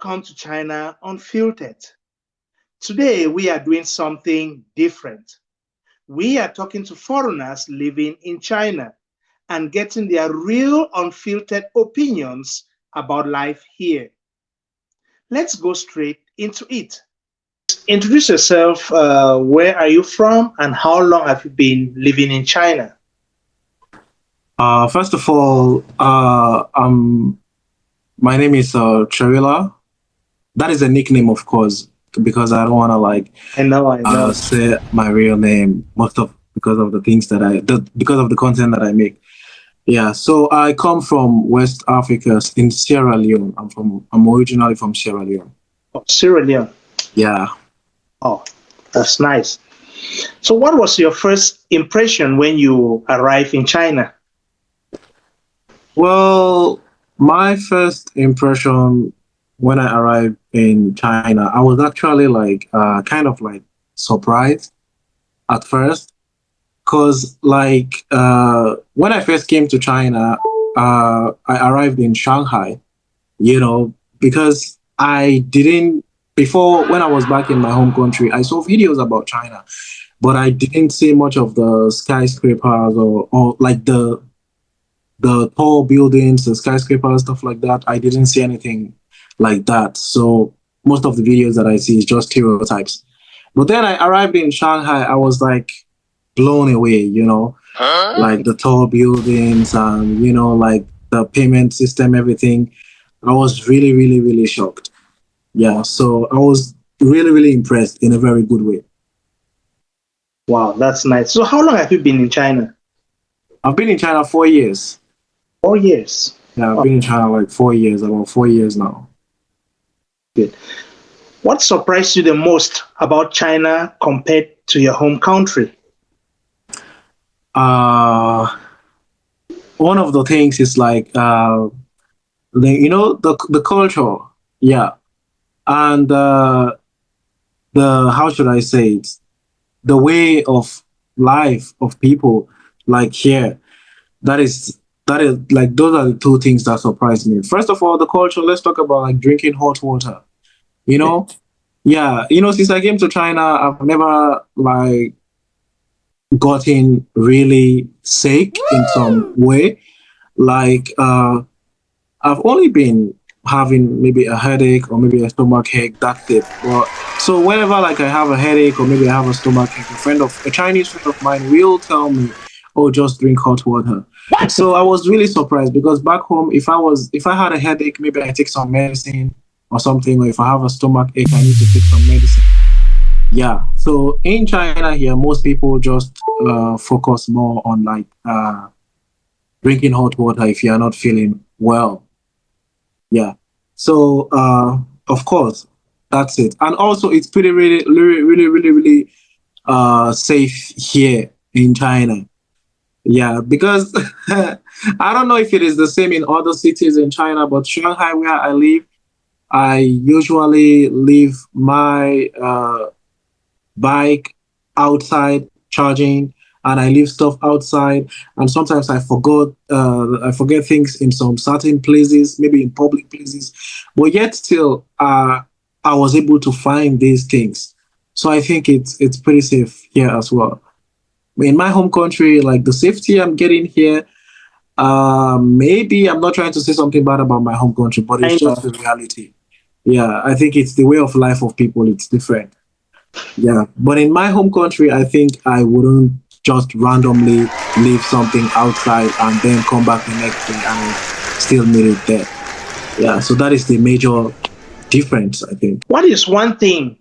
Welcome to China Unfiltered. Today we are doing something different. We are talking to foreigners living in China and getting their real unfiltered opinions about life here. Let's go straight into it. Introduce yourself. Where are you from and how long have you been living in China? First of all, my name is Chereela. That is a nickname, of course, because I don't want to I know. say my real name. Most of because of the things that because of the content that I make. Yeah. So I come from West Africa in Sierra Leone. I'm originally from Sierra Leone. Oh, Sierra Leone. Yeah. Oh, that's nice. So, what was your first impression when you arrived in China? Well, my first impression when I arrived in China, I was actually kind of like surprised at first, because when I first came to China, I arrived in Shanghai, because I didn't before when I was back in my home country, I saw videos about China, but I didn't see much of the skyscrapers or like the tall buildings, the skyscrapers, stuff like that. I didn't see anything like that. So most of the videos that I see is just stereotypes. But then I arrived in Shanghai, I was like blown away, like the tall buildings and, like the payment system, everything. I was really, really, really shocked. Yeah. So I was really, really impressed in a very good way. Wow, that's nice. So, how long have you been in China? I've been in China 4 years. 4 years. Yeah, I've Oh, been in China like 4 years, about 4 years now. good. What surprised you the most about China compared to your home country? Uh, One of the things is the culture, yeah, and the how should I say it, the way of life of people like here. That is that is like those are the two things that surprised me. First of all, the culture. Let's talk about like drinking hot water. You know, yeah, since I came to China, I've never like gotten really sick in some way. Like I've only been having maybe a headache or maybe a stomach ache. That's it. But so whenever like I have a headache or maybe I have a stomach ache, a Chinese friend of mine will tell me, "Oh, just drink hot water." So I was really surprised because back home, if I had a headache, maybe I take some medicine or something, or if I have a stomach ache, I need to take some medicine. Yeah. So in China here, most people just focus more on drinking hot water if you are not feeling well. Yeah. So of course that's it. And also it's pretty really really really really really safe here in China. Yeah, because I don't know if it is the same in other cities in China, but Shanghai where I live, I usually leave my bike outside charging, and I leave stuff outside, and sometimes I forget things in some certain places, maybe in public places, but yet still I was able to find these things. So I think it's pretty safe here as well. In my home country, like the safety I'm getting here, maybe I'm not trying to say something bad about my home country, but it's I just know. the reality. Yeah, I think it's the way of life of people, it's different. Yeah, but in my home country, I think I wouldn't just randomly leave something outside and then come back the next day and still need it there. Yeah, so that is the major difference, I think. What is one thing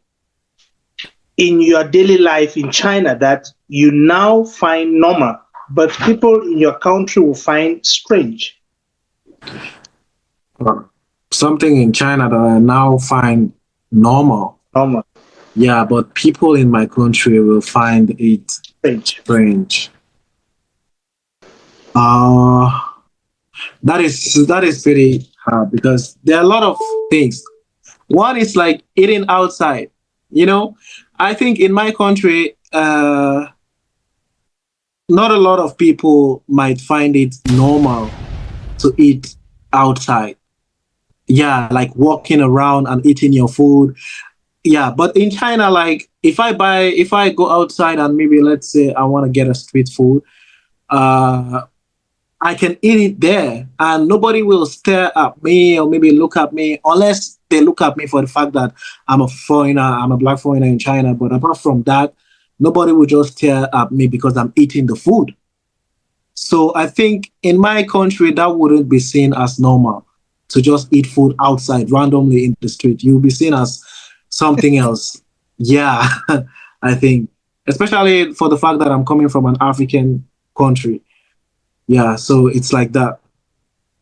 in your daily life in China that you now find normal, but people in your country will find strange? Uh, Something in China that I now find normal. Normal, Yeah, but people in my country will find it strange. strange. Uh, that is pretty hard because there are a lot of things. One is like eating outside. You know, I think in my country, not a lot of people might find it normal to eat outside. yeah, like walking around and eating your food. Yeah, but in China, like if I go outside and maybe let's say I want to get a street food, uh, I can eat it there and nobody will stare at me or maybe look at me unless they look at me for the fact that I'm a foreigner, I'm a black foreigner in China. But apart from that, nobody will just stare at me because I'm eating the food. So I think in my country, that wouldn't be seen as normal to just eat food outside randomly in the street. You'll be seen as something else. Yeah, I think, especially for the fact that I'm coming from an African country. Yeah, so it's like that.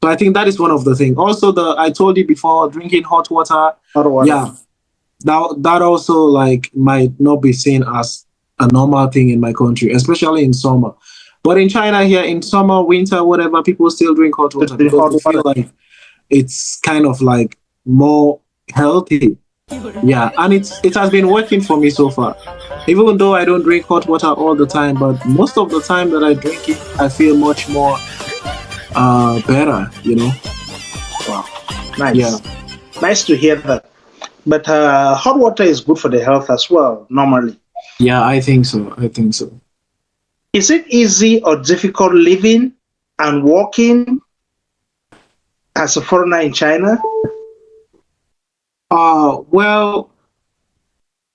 So I think that is one of the things. Also, the I told you before, drinking hot water. Hot water. Yeah, that also like might not be seen as a normal thing in my country, especially in summer. But in China here, in summer, winter, whatever, people still drink hot water The because hot they feel water. like it's kind of like more healthy. Yeah, and it has been working for me so far. Even though I don't drink hot water all the time, but most of the time that I drink it, I feel much more better, you know. Wow, Yeah. nice. Nice to hear that. But hot water is good for the health as well, normally. Yeah, I think so. I think so. Is it easy or difficult living and working as a foreigner in China? Well,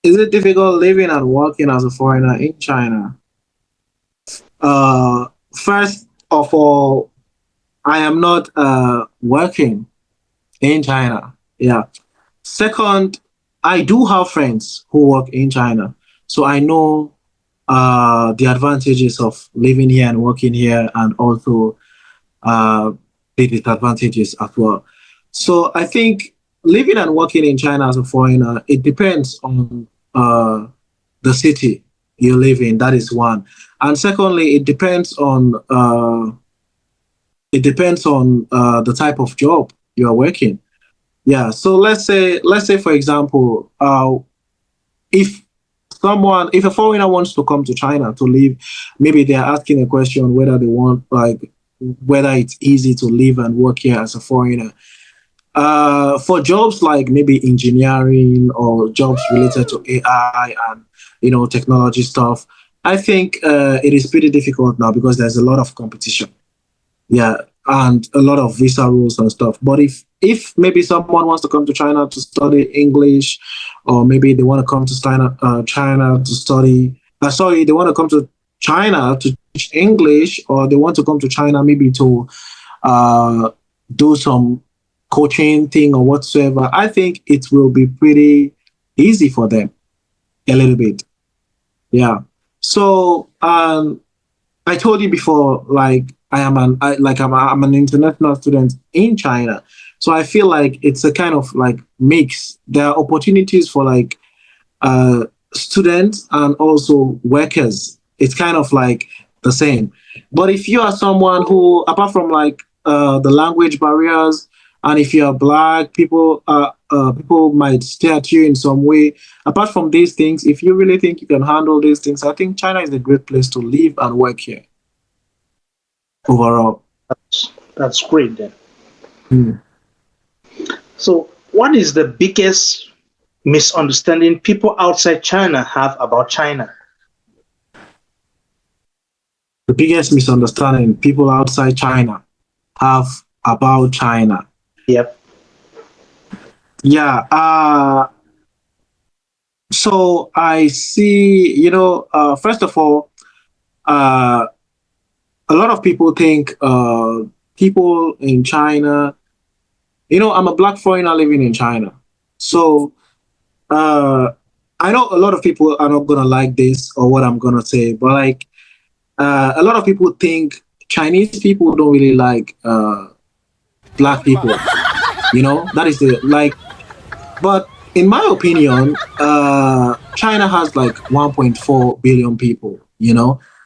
is it difficult living and working as a foreigner in China? Uh, First of all, I am not working in China. Yeah. Second, I do have friends who work in China, so I know the advantages of living here and working here, and also uh, the disadvantages as well. So I think living and working in China as a foreigner, it depends on the city you live in. That is one, and secondly, it depends on the type of job you are working. Yeah. So let's say for example, if if a foreigner wants to come to China to live, maybe they're asking a question whether they want like whether it's easy to live and work here as a foreigner. For jobs like maybe engineering or jobs related to AI and technology stuff, I think it is pretty difficult now because there's a lot of competition. Yeah, and a lot of visa rules and stuff. But if maybe someone wants to come to China to study English, or maybe they want to come to China to study, sorry, they want to come to China to teach English, or they want to come to China maybe to uh, do some coaching thing or whatsoever, I think it will be pretty easy for them a little bit. Yeah. So I told you before, like I'm an international student in China, so I feel like it's a kind of like mix. There are opportunities for like uh, students and also workers. It's kind of like the same. But if you are someone who, apart from like the language barriers, and if you are black, people might stare at you in some way. Apart from these things, if you really think you can handle these things, I think China is a great place to live and work here overall. That's great then. Hmm. So, what is the biggest misunderstanding people outside China have about China? The biggest misunderstanding people outside China have about China. Yep. Yeah. So I see, first of all, uh, a lot of people think people in China, I'm a black foreigner living in China. So uh, I know a lot of people are not going to like this or what I'm going to say, but like a lot of people think Chinese people don't really like black people. That is the like, but in my opinion, China has like 1.4 billion people,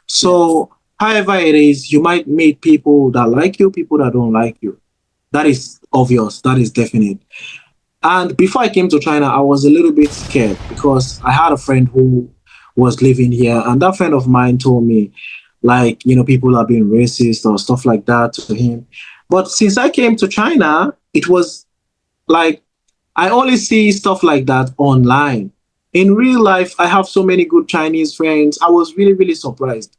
So, however it is, you might meet people that like you, people that don't like you. That is obvious. That is definite. And before I came to China, I was a little bit scared because I had a friend who was living here, and that friend of mine told me, like, people are being racist or stuff like that to him. But since I came to China, it was like I only see stuff like that online. In real life, I have so many good Chinese friends. I was really, really surprised,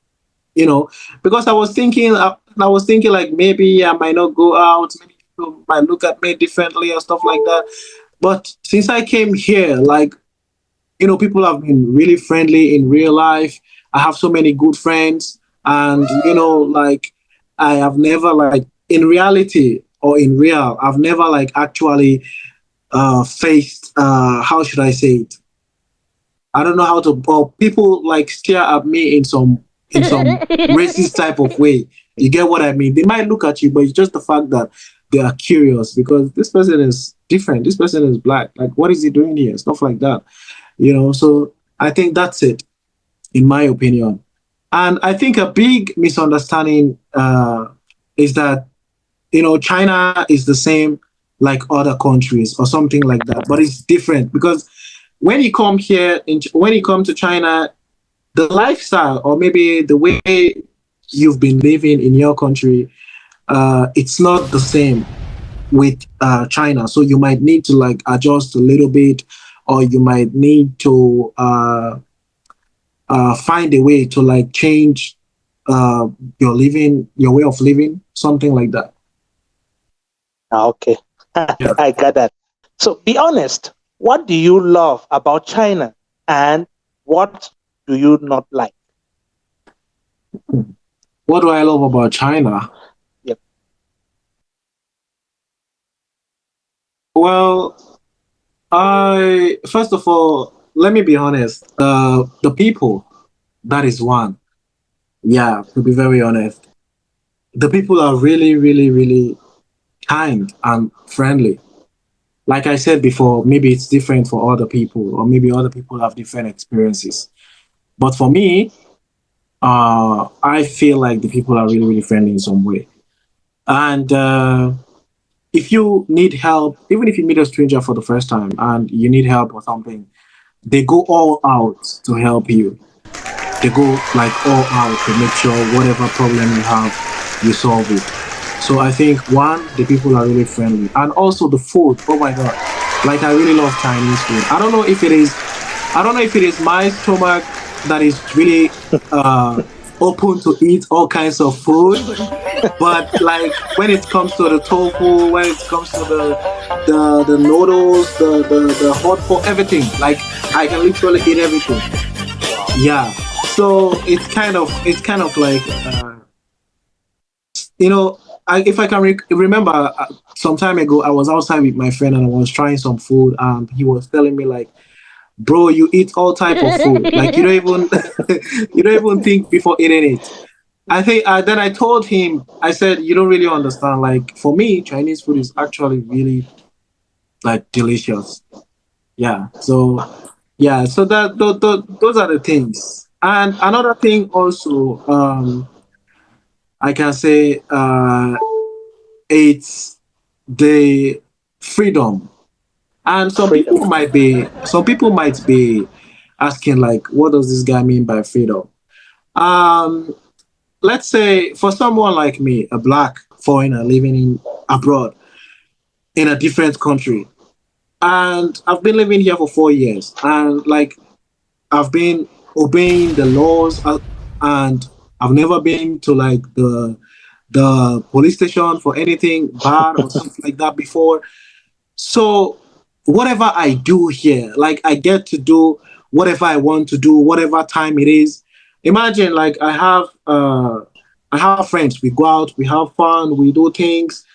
you know, because I was thinking like maybe I might not go out, maybe people might look at me differently and stuff like that. But since I came here, like, people have been really friendly in real life. I have so many good friends, and like, I have never, like, in reality or in real, I've never like actually faced, how should I say it? I don't know how to, but people like stare at me in some racist type of way. You get what I mean? They might look at you, but it's just the fact that they are curious because this person is different. This person is black. Like, what is he doing here? Stuff like that. So I think that's it, in my opinion. And I think a big misunderstanding is that China is the same like other countries or something like that, but it's different because when you come to China, the lifestyle or maybe the way you've been living in your country, it's not the same with China. So you might need to like adjust a little bit, or you might need to find a way to like change your way of living, something like that. Okay, Yeah. I got that. So be honest. What do you love about China, and what do you not like? What do I love about China? Yep. Well, I first of all, let me be honest. The people, that is one. Yeah, to be very honest, the people are really, really, really kind and friendly. Like I said before, maybe it's different for other people, or maybe other people have different experiences. But for me, I feel like the people are really, really friendly in some way. And if you need help, even if you meet a stranger for the first time and you need help or something, they go all out to help you. They go like all out to make sure whatever problem you have, you solve it. So I think one, the people are really friendly, and also the food. Oh my god, like I really love Chinese food. I don't know if it is my stomach that is really open to eat all kinds of food, but like when it comes to the tofu, when it comes to the noodles, the hot pot, everything, like I can literally eat everything. Yeah. So it's kind of like you know if I can remember, some time ago I was outside with my friend and I was trying some food and he was telling me like, bro, you eat all type of food, like you don't even you don't even think before eating it. I think then I told him, I said, you don't really understand, like for me Chinese food is actually really like delicious. Yeah. So yeah, so those are the things. And another thing also, I can say, it's the freedom. And Freedom. some people might be asking like, what does this guy mean by freedom? Um, let's say for someone like me, a black foreigner living in abroad in a different country, and I've been living here for 4 years, and like I've been obeying the laws, and I've never been to like the police station for anything bad or something like that before. So whatever I do here, like I get to do whatever I want to do, whatever time it is. Imagine like I have friends. We go out, we have fun, we do things,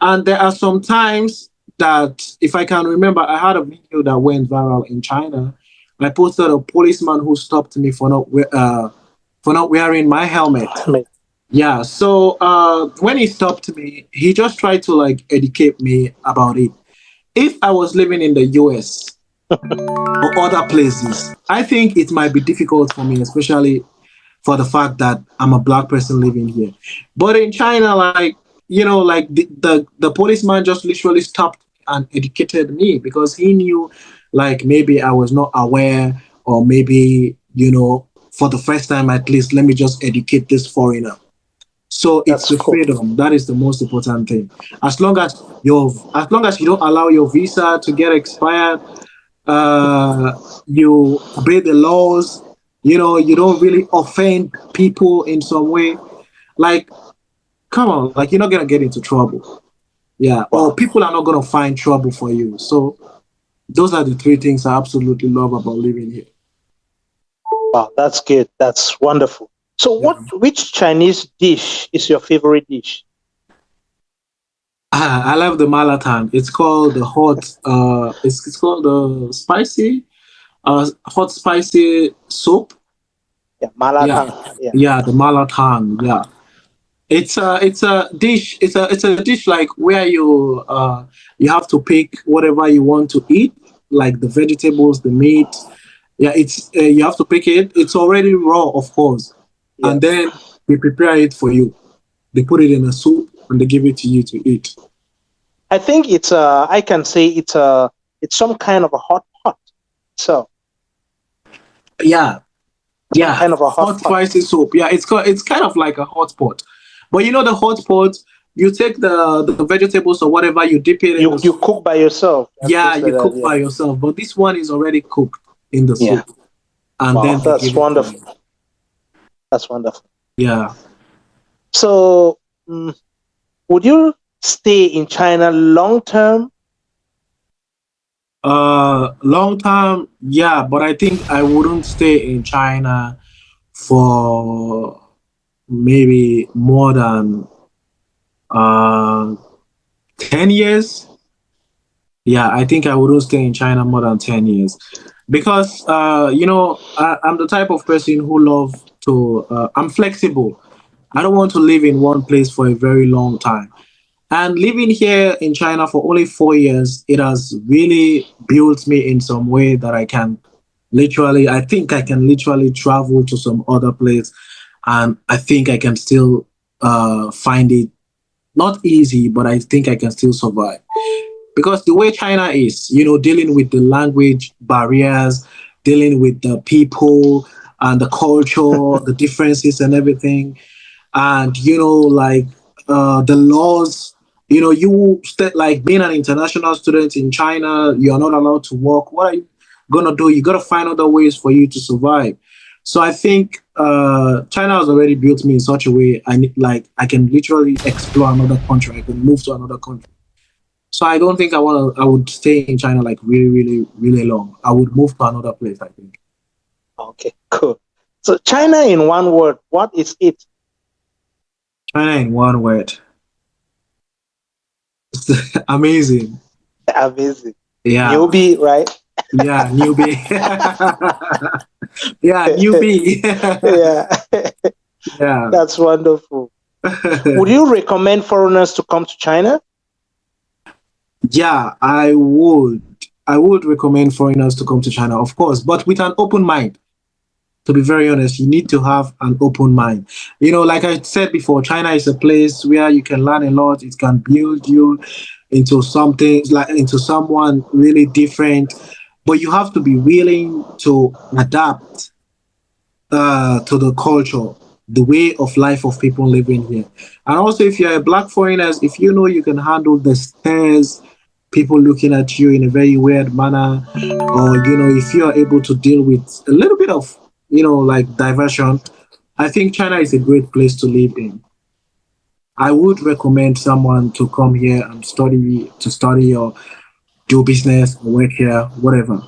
and there are some times that, if I can remember, I had a video that went viral in China. I posted a policeman who stopped me for not wearing my helmet. I mean, Yeah, so when he stopped me, he just tried to like educate me about it. If I was living in the US or other places, I think it might be difficult for me, especially for the fact that I'm a black person living here. But in China, like like the policeman just literally stopped and educated me because he knew, like maybe I was not aware, or maybe for the first time at least, let me just educate this foreigner. So it's That's the cool. freedom that is the most important thing. As long as you don't allow your visa to get expired, uh, you obey the laws. You know, you don't really offend people in some way. Like, come on, like you're not gonna get into trouble. Yeah, or Wow. people are not gonna find trouble for you. So those are the three things I absolutely love about living here. Wow, that's good. That's wonderful. So Yeah. which Chinese dish is your favorite dish? I love the malatan. It's called the hot. It's called the spicy. Hot spicy soup. Yeah, Yeah, malatang. Yeah. yeah, the malatan. Yeah, it's a dish. It's a dish like where you have to pick whatever you want to eat, like the vegetables, the meat. Yeah, it's you have to pick it. It's already raw, of course, Yeah. and then they prepare it for you. They put it in a soup and they give it to you to eat. I think I can say it's some kind of a hot pot. So Yeah, some yeah, kind of a hot hot pot. spicy soup. Yeah, it's kind of like a hot pot, but you know the hot pot. You take the vegetables or whatever, you dip it in the You soup. cook by yourself and Yeah, things like you that. cook Yeah. by yourself, but this one is already cooked in the Yeah. soup, and Wow, then they that's give it to wonderful. you. That's wonderful. Yeah. So, would you stay in China long term? Long time, yeah, but I think I wouldn't stay in China for maybe more than uh 10 years. Yeah, I think I wouldn't stay in China more than 10 years because I'm the type of person who love to. I'm flexible. I don't want to live in one place for a very long time. And living here in China for only 4 years, it has really built me in some way that I think I can literally travel to some other place, and I think I can still find it not easy, but I think I can still survive. Because the way China is, dealing with the language barriers, dealing with the people and the culture, the differences and everything, and like the laws. Like being an international student in China, you're not allowed to work. What are you gonna do? You gotta find other ways for you to survive. So I think China has already built me in such a way. I can literally explore another country. I can move to another country. So I don't think I would stay in China like really, really, really long. I would move to another place, I think. Okay, cool. So, China in one word, what is it? China in one word. Amazing. Amazing. Yeah. Newbie, right? Yeah, newbie. Yeah, newbie. Yeah, Yeah. that's wonderful. Would you recommend foreigners to come to China? Yeah, I would. I would recommend foreigners to come to China, of course, but with an open mind. To be very honest, you need to have an open mind. Like I said before, China is a place where you can learn a lot. It can build you into something, like into someone really different, but you have to be willing to adapt to the culture, the way of life of people living here. And also, if you're a black foreigner, if you know you can handle the stares, people looking at you in a very weird manner, or if you are able to deal with a little bit of like diversion, I think China is a great place to live in. I would recommend someone to come here and study or do business or work here, whatever.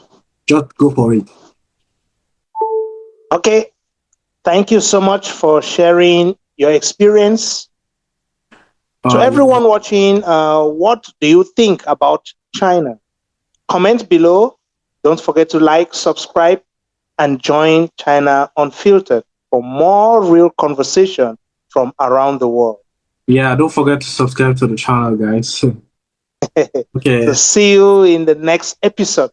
Just go for it. Okay, thank you so much for sharing your experience. To Yeah. everyone watching, what do you think about China? Comment below. Don't forget to like, subscribe, and join China Unfiltered for more real conversation from around the world. Yeah, don't forget to subscribe to the channel, guys. So Okay. see you in the next episode.